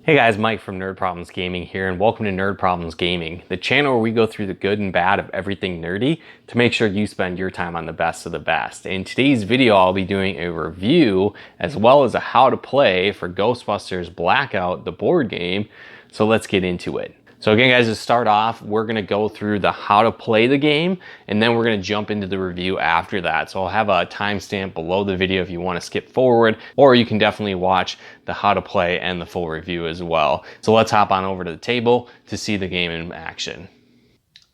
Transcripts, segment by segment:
Hey guys, Mike from Nerd Problems Gaming here, and welcome to Nerd Problems Gaming, the channel where we go through the good and bad of everything nerdy to make sure you spend your time on the best of the best. In today's video, I'll be doing a review as well as a how to play for Ghostbusters Blackout, the board game. So let's get into it. So again, guys, to start off, we're gonna go through the how to play the game, and then we're gonna jump into the review after that. So I'll have a timestamp below the video if you wanna skip forward, or you can definitely watch the how to play and the full review as well. So let's hop on over to the table to see the game in action.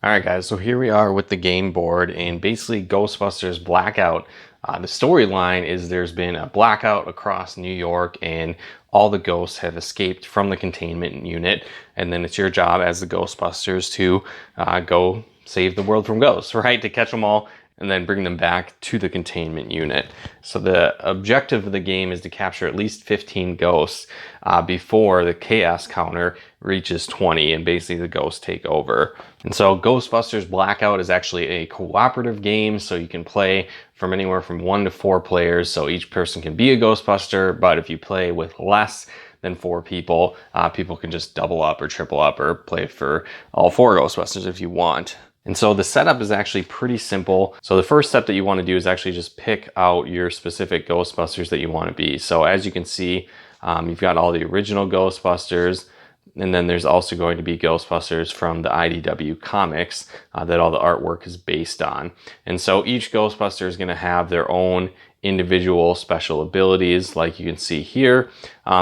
All right, guys, so here we are with the game board, and basically Ghostbusters Blackout. The storyline is there's been a blackout across New York and all the ghosts have escaped from the containment unit, and then it's your job as the Ghostbusters to go save the world from ghosts, right? To catch them all and then bring them back to the containment unit. So the objective of the game is to capture at least 15 ghosts before the chaos counter reaches 20 and basically the ghosts take over. And so Ghostbusters Blackout is actually a cooperative game, so you can play from anywhere from 1 to 4 players, so each person can be a Ghostbuster, but if you play with less than 4 people, people can just double up or triple up or play for all 4 Ghostbusters if you want. And so the setup is actually pretty simple. So the first step that you want to do is actually just pick out your specific Ghostbusters that you want to be. So as you can see, you've got all the original Ghostbusters, and then there's also going to be Ghostbusters from the IDW comics that all the artwork is based on. And so each Ghostbuster is going to have their own individual special abilities, like you can see here.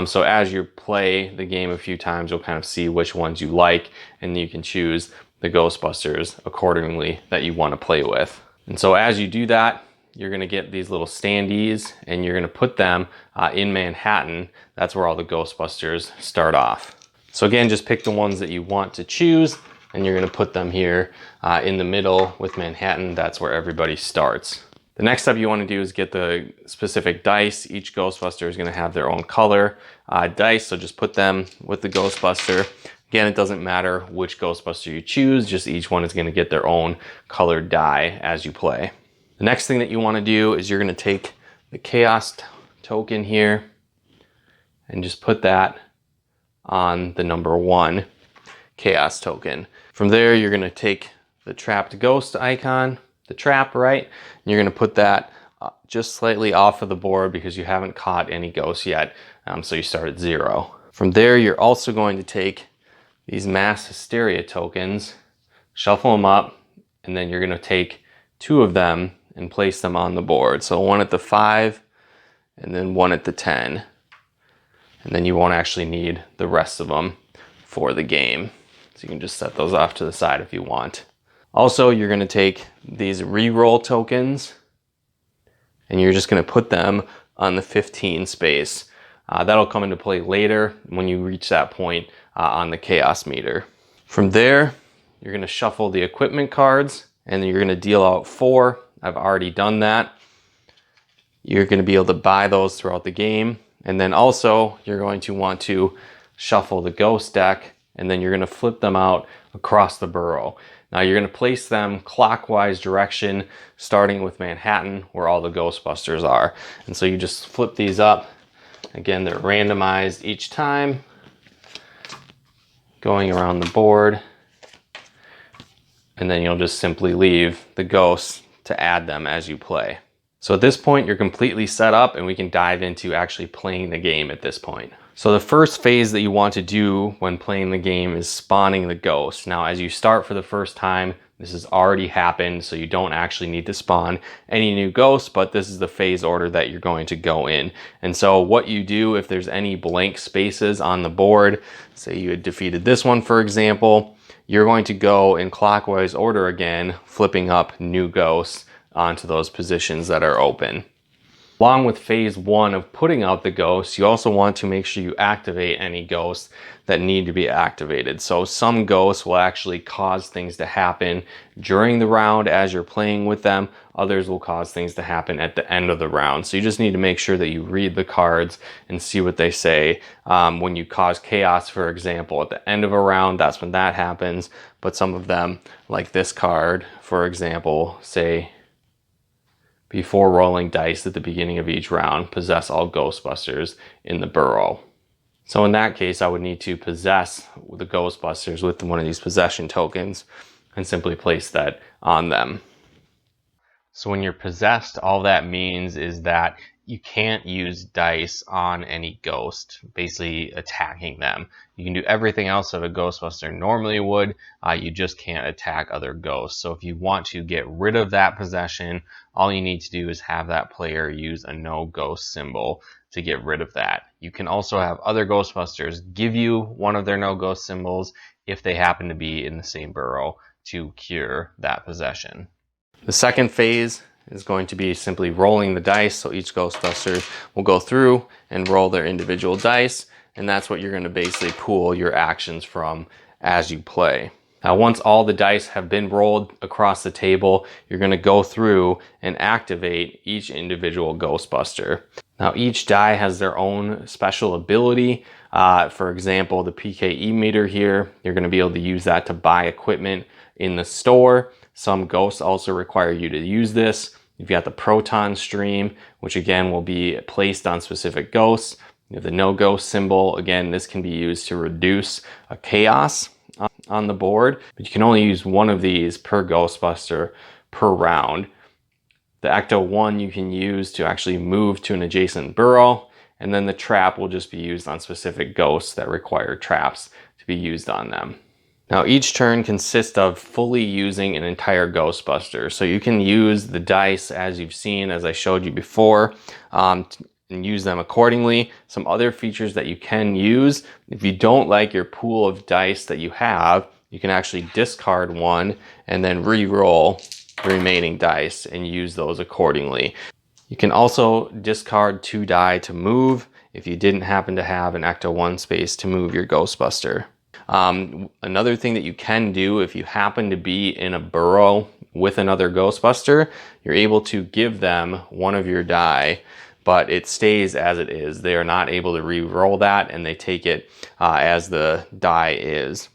So as you play the game a few times, you'll kind of see which ones you like, and you can choose the Ghostbusters accordingly that you want to play with. And so as you do that, you're going to get these little standees and you're going to put them in Manhattan. That's where all the Ghostbusters start off. So again, just pick the ones that you want to choose, and you're going to put them here in the middle with Manhattan. That's where everybody starts. The next step you want to do is get the specific dice. Each Ghostbuster is going to have their own color dice, so just put them with the Ghostbuster. Again, it doesn't matter which Ghostbuster you choose, just each one is going to get their own colored die as you play. The next thing that you want to do is you're going to take the Chaos token here and just put that on the number 1 Chaos token. From there, you're going to take the trapped ghost icon, the trap, right? And you're going to put that just slightly off of the board because you haven't caught any ghosts yet, so you start at 0. From there, you're also going to take these mass hysteria tokens, shuffle them up, and then you're going to take 2 of them and place them on the board. So 1 at the 5 and then 1 at the 10. And then you won't actually need the rest of them for the game. So you can just set those off to the side if you want. Also, you're going to take these reroll tokens and you're just going to put them on the 15 space. That'll come into play later when you reach that point on the chaos meter. From there, you're going to shuffle the equipment cards and then you're going to deal out 4. I've already done that. You're going to be able to buy those throughout the game. And then also you're going to want to shuffle the ghost deck, and then you're going to flip them out across the borough. Now you're going to place them clockwise direction, starting with Manhattan where all the Ghostbusters are. And so you just flip these up. Again, they're randomized each time, going around the board, and then you'll just simply leave the ghosts to add them as you play. So at this point, you're completely set up and we can dive into actually playing the game at this point. So the first phase that you want to do when playing the game is spawning the ghosts. Now, as you start for the first time, this has already happened, so you don't actually need to spawn any new ghosts, but this is the phase order that you're going to go in. And so what you do if there's any blank spaces on the board, say you had defeated this one, for example, you're going to go in clockwise order again, flipping up new ghosts onto those positions that are open. Along with phase 1 of putting out the ghosts, you also want to make sure you activate any ghosts that need to be activated. So some ghosts will actually cause things to happen during the round as you're playing with them. Others will cause things to happen at the end of the round. So you just need to make sure that you read the cards and see what they say. When you cause chaos, for example, at the end of a round, that's when that happens. But some of them, like this card, for example, say, before rolling dice at the beginning of each round, possess all Ghostbusters in the borough. So in that case, I would need to possess the Ghostbusters with one of these possession tokens and simply place that on them. So when you're possessed, all that means is that you can't use dice on any ghost, basically attacking them. You can do everything else that a Ghostbuster normally would, you just can't attack other ghosts. So if you want to get rid of that possession, all you need to do is have that player use a no ghost symbol to get rid of that. You can also have other Ghostbusters give you one of their no ghost symbols if they happen to be in the same burrow to cure that possession. The second phase is going to be simply rolling the dice. So each Ghostbuster will go through and roll their individual dice. And that's what you're going to basically pool your actions from as you play. Now, once all the dice have been rolled across the table, you're going to go through and activate each individual Ghostbuster. Now, each die has their own special ability. For example, the PKE meter here, you're going to be able to use that to buy equipment in the store. Some ghosts also require you to use this. You've got the proton stream, which again will be placed on specific ghosts. You have the no ghost symbol. Again, this can be used to reduce a chaos on the board, but you can only use one of these per Ghostbuster per round. The Ecto 1 you can use to actually move to an adjacent burrow, and then the trap will just be used on specific ghosts that require traps to be used on them. Now each turn consists of fully using an entire Ghostbuster. So you can use the dice as you've seen, as I showed you before, and use them accordingly. Some other features that you can use, if you don't like your pool of dice that you have, you can actually discard one and then re-roll the remaining dice and use those accordingly. You can also discard 2 die to move if you didn't happen to have an Ecto 1 space to move your Ghostbuster. Another thing that you can do if you happen to be in a burrow with another Ghostbuster, you're able to give them one of your die, but it stays as it is. They are not able to re-roll that, and they take it as the die is.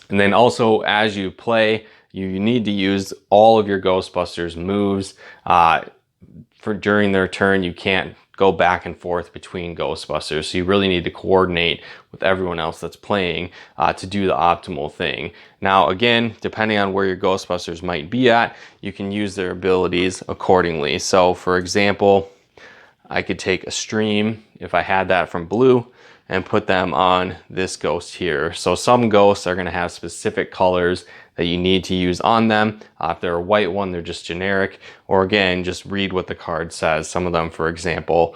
And then also as you play, you need to use all of your Ghostbusters moves. During their turn, you can't go back and forth between Ghostbusters. So you really need to coordinate with everyone else that's playing to do the optimal thing. Now, again, depending on where your Ghostbusters might be at, you can use their abilities accordingly. So for example, I could take a stream, if I had that from blue, and put them on this ghost here. So some ghosts are going to have specific colors that you need to use on them. If they're a white one, they're just generic. Or again, just read what the card says. Some of them, for example,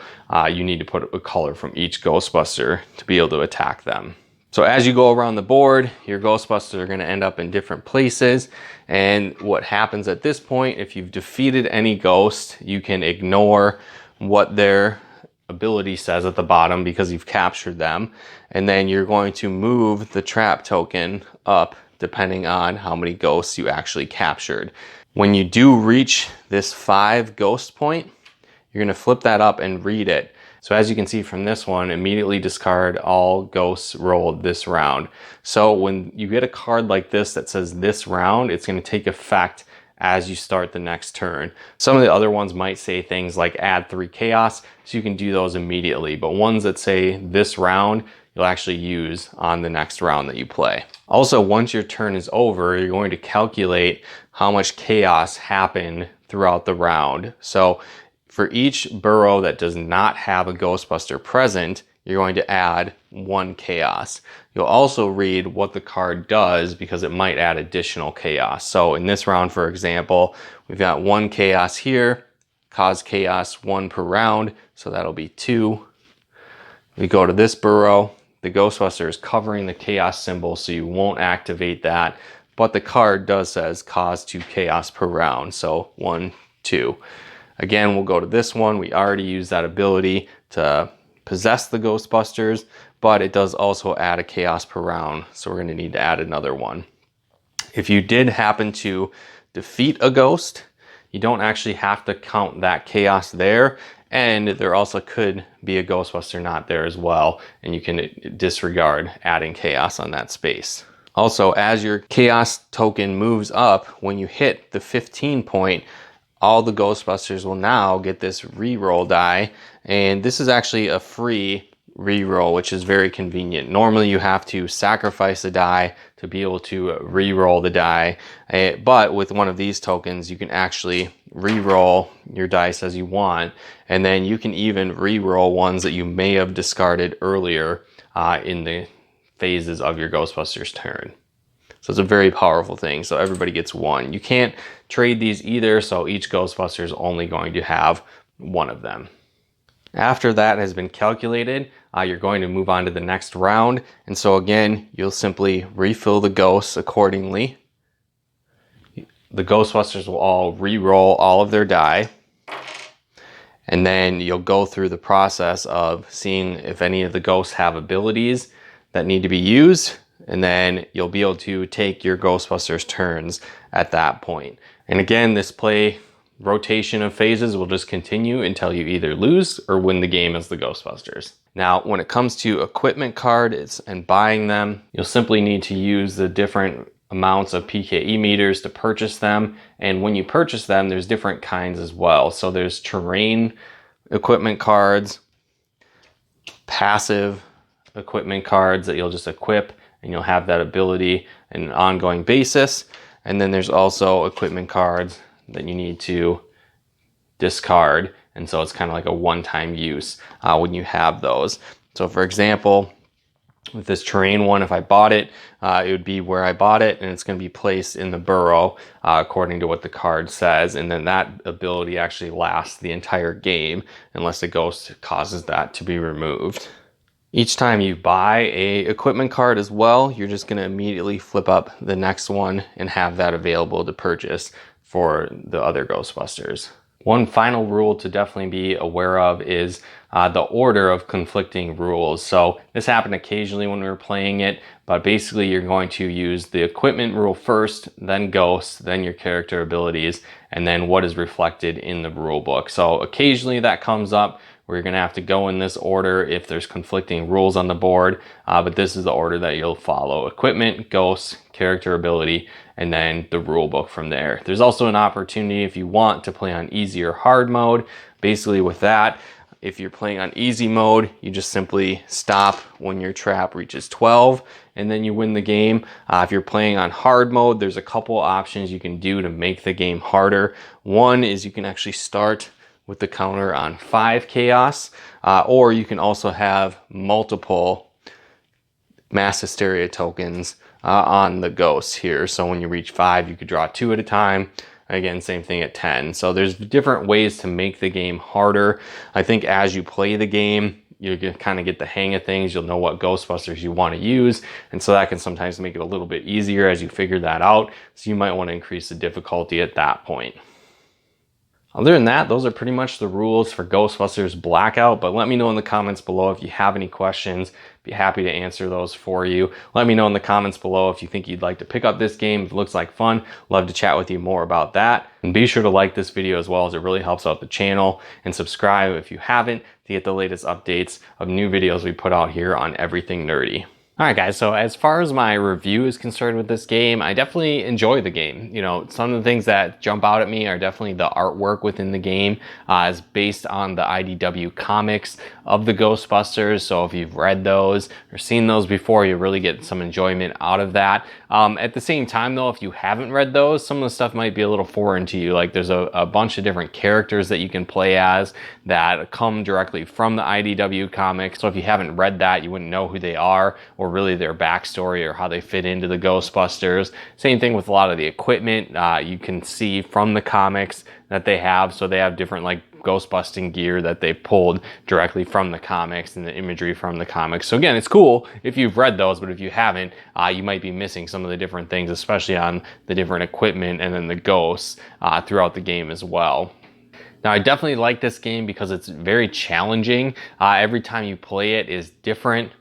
you need to put a color from each Ghostbuster to be able to attack them. So as you go around the board, your Ghostbusters are going to end up in different places. And what happens at this point, if you've defeated any ghost, you can ignore what their ability says at the bottom because you've captured them. And then you're going to move the trap token up depending on how many ghosts you actually captured. When you do reach this 5 ghost point, you're going to flip that up and read it. So as you can see from this one, immediately discard all ghosts rolled this round. So when you get a card like this that says this round, it's going to take effect as you start the next turn. Some of the other ones might say things like add 3 chaos, so you can do those immediately. But ones that say this round, you'll actually use on the next round that you play. Also, once your turn is over, you're going to calculate how much chaos happened throughout the round. So for each burrow that does not have a Ghostbuster present, you're going to add 1 chaos. You'll also read what the card does because it might add additional chaos. So in this round, for example, we've got 1 chaos here, cause chaos 1 per round, so that'll be 2. We go to this burrow, the Ghostbuster is covering the chaos symbol, so you won't activate that, but the card does says cause 2 chaos per round, so 1, 2. Again, we'll go to this one. We already used that ability to possess the Ghostbusters, but it does also add a chaos per round, so we're going to need to add another one. If you did happen to defeat a ghost, you don't actually have to count that chaos there, and there also could be a Ghostbuster not there as well, and you can disregard adding chaos on that space. Also, as your chaos token moves up, when you hit the 15 point, all the Ghostbusters will now get this re-roll die, and this is actually a free re-roll, which is very convenient. Normally you have to sacrifice a die to be able to re-roll the die, but with one of these tokens you can actually re-roll your dice as you want, and then you can even re-roll ones that you may have discarded earlier in the phases of your Ghostbusters turn. So it's a very powerful thing. So everybody gets one. You can't trade these either, so each Ghostbuster is only going to have one of them. After that has been calculated, you're going to move on to the next round. And so again, you'll simply refill the ghosts accordingly. The Ghostbusters will all re-roll all of their die. And then you'll go through the process of seeing if any of the ghosts have abilities that need to be used. And then you'll be able to take your Ghostbusters turns at that point. And again, this play rotation of phases will just continue until you either lose or win the game as the Ghostbusters. Now, when it comes to equipment cards and buying them, you'll simply need to use the different amounts of PKE meters to purchase them. And when you purchase them, there's different kinds as well. So there's terrain equipment cards, passive equipment cards that you'll just equip, and you'll have that ability on an ongoing basis. And then there's also equipment cards that you need to discard. And so it's kind of like a one-time use when you have those. So for example, with this terrain one, if I bought it, it would be where I bought it, and it's going to be placed in the burrow according to what the card says. And then that ability actually lasts the entire game unless a ghost causes that to be removed. Each time you buy a equipment card as well, you're just going to immediately flip up the next one and have that available to purchase for the other Ghostbusters. One final rule to definitely be aware of is the order of conflicting rules. So this happened occasionally when we were playing it, but basically you're going to use the equipment rule first, then ghosts, then your character abilities, and then what is reflected in the rule book. So occasionally that comes up where you're going to have to go in this order if there's conflicting rules on the board, but this is the order that you'll follow: equipment, ghosts, character ability, and then the rule book from there. There's also an opportunity if you want to play on easy or hard mode. Basically with that, if you're playing on easy mode, you just simply stop when your trap reaches 12 and then you win the game. If you're playing on hard mode, there's a couple options you can do to make the game harder. One is you can actually start with the counter on 5 chaos, or you can also have multiple mass hysteria tokens on the ghosts here. So when you reach 5, you could draw 2 at a time. Again, same thing at 10. So there's different ways to make the game harder. I think as you play the game, you can kind of get the hang of things. You'll know what Ghostbusters you want to use. And so that can sometimes make it a little bit easier as you figure that out. So you might want to increase the difficulty at that point. Other than that, those are pretty much the rules for Ghostbusters Blackout, but let me know in the comments below if you have any questions. Be happy to answer those for you. Let me know in the comments below if you think you'd like to pick up this game. If it looks like fun, love to chat with you more about that. And be sure to like this video as well, as it really helps out the channel, and subscribe if you haven't to get the latest updates of new videos we put out here on Everything Nerdy. Alright guys, so as far as my review is concerned with this game, I definitely enjoy the game. You know, some of the things that jump out at me are definitely the artwork within the game. Is based on the IDW comics of the Ghostbusters, so if you've read those or seen those before, you really get some enjoyment out of that. At the same time though, if you haven't read those, some of the stuff might be a little foreign to you. Like there's a bunch of different characters that you can play as that come directly from the IDW comics, so if you haven't read that, you wouldn't know who they are or really their backstory or how they fit into the Ghostbusters. Same thing with a lot of the equipment. You can see from the comics that they have, so they have different like Ghostbusting gear that they pulled directly from the comics and the imagery from the comics. So again, it's cool if you've read those, but if you haven't, you might be missing some of the different things, especially on the different equipment and then the ghosts throughout the game as well. Now, I definitely like this game because it's very challenging. Every time you play it is different.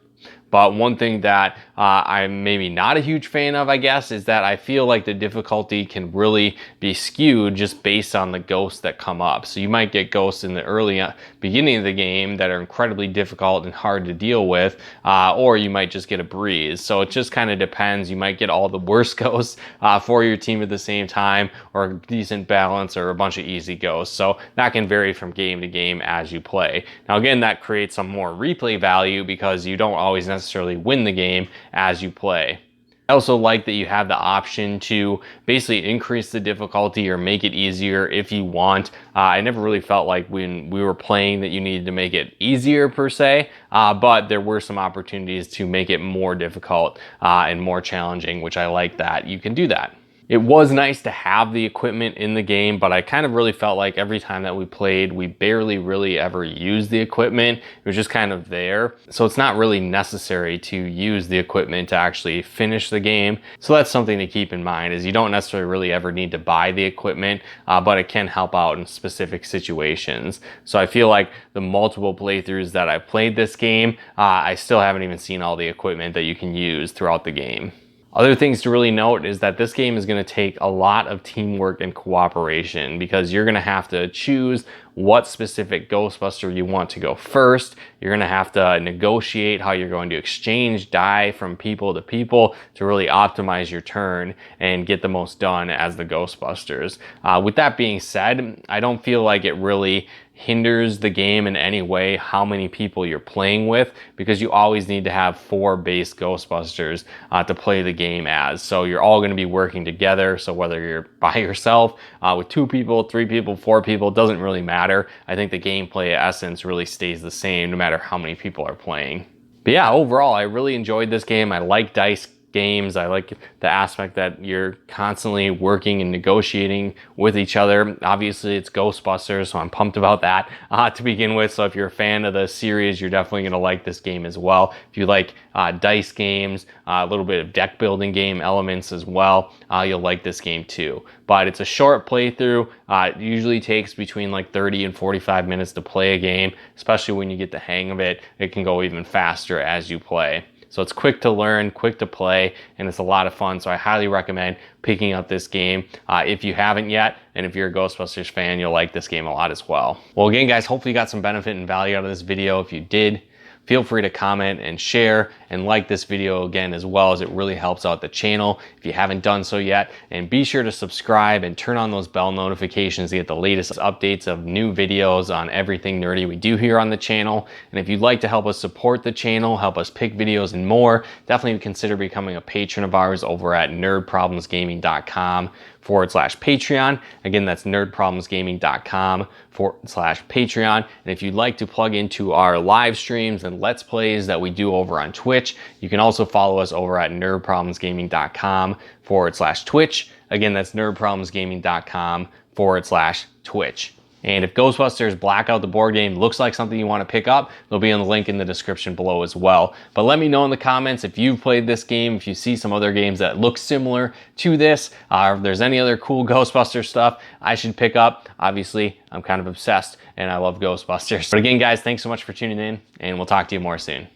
But one thing that I'm maybe not a huge fan of, I guess, is that I feel like the difficulty can really be skewed just based on the ghosts that come up. So you might get ghosts in the early beginning of the game that are incredibly difficult and hard to deal with, or you might just get a breeze. So it just kind of depends. You might get all the worst ghosts for your team at the same time, or a decent balance, or a bunch of easy ghosts. So that can vary from game to game as you play. Now again, that creates some more replay value because you don't always necessarily win the game as you play. I also like that you have the option to basically increase the difficulty or make it easier if you want. I never really felt like when we were playing that you needed to make it easier per se, but there were some opportunities to make it more difficult and more challenging, which I like that you can do that. It was nice to have the equipment in the game, but I kind of really felt like every time that we played, we barely really ever used the equipment. It was just kind of there. So it's not really necessary to use the equipment to actually finish the game. So that's something to keep in mind, is you don't necessarily really ever need to buy the equipment, but it can help out in specific situations. So I feel like the multiple playthroughs that I've played this game, I still haven't even seen all the equipment that you can use throughout the game. Other things to really note is that this game is going to take a lot of teamwork and cooperation, because you're going to have to choose what specific Ghostbuster you want to go first. You're going to have to negotiate how you're going to exchange die from people to people to really optimize your turn and get the most done as the Ghostbusters. With that being said, I don't feel like it really hinders the game in any way how many people you're playing with, because you always need to have 4 base Ghostbusters to play the game as. So you're all going to be working together. So whether you're by yourself, with 2 people, 3 people, 4 people, it doesn't really matter. I think the gameplay essence really stays the same no matter how many people are playing. But yeah, overall, I really enjoyed this game. I like dice games. I like the aspect that you're constantly working and negotiating with each other. Obviously, it's Ghostbusters, so I'm pumped about that to begin with. So if you're a fan of the series, you're definitely going to like this game as well. If you like dice games, a little bit of deck building game elements as well, you'll like this game too. But it's a short playthrough. It usually takes between like 30 and 45 minutes to play a game, especially when you get the hang of it. It can go even faster as you play. So it's quick to learn, quick to play, and it's a lot of fun. So I highly recommend picking up this game if you haven't yet. And if you're a Ghostbusters fan, you'll like this game a lot as well. Well, again, guys, hopefully you got some benefit and value out of this video. If you did, feel free to comment and share and like this video again, as well, as it really helps out the channel if you haven't done so yet. And be sure to subscribe and turn on those bell notifications to get the latest updates of new videos on everything nerdy we do here on the channel. And if you'd like to help us support the channel, help us pick videos and more, definitely consider becoming a patron of ours over at nerdproblemsgaming.com/Patreon. Again, that's nerdproblemsgaming.com/Patreon. And if you'd like to plug into our live streams and Let's Plays that we do over on Twitch, you can also follow us over at nerdproblemsgaming.com/Twitch. Again, that's nerdproblemsgaming.com/Twitch. And if Ghostbusters Blackout, the board game, looks like something you want to pick up, there'll be a link in the description below as well. But let me know in the comments if you've played this game, if you see some other games that look similar to this, or if there's any other cool Ghostbusters stuff I should pick up. Obviously, I'm kind of obsessed and I love Ghostbusters. But again, guys, thanks so much for tuning in, and we'll talk to you more soon.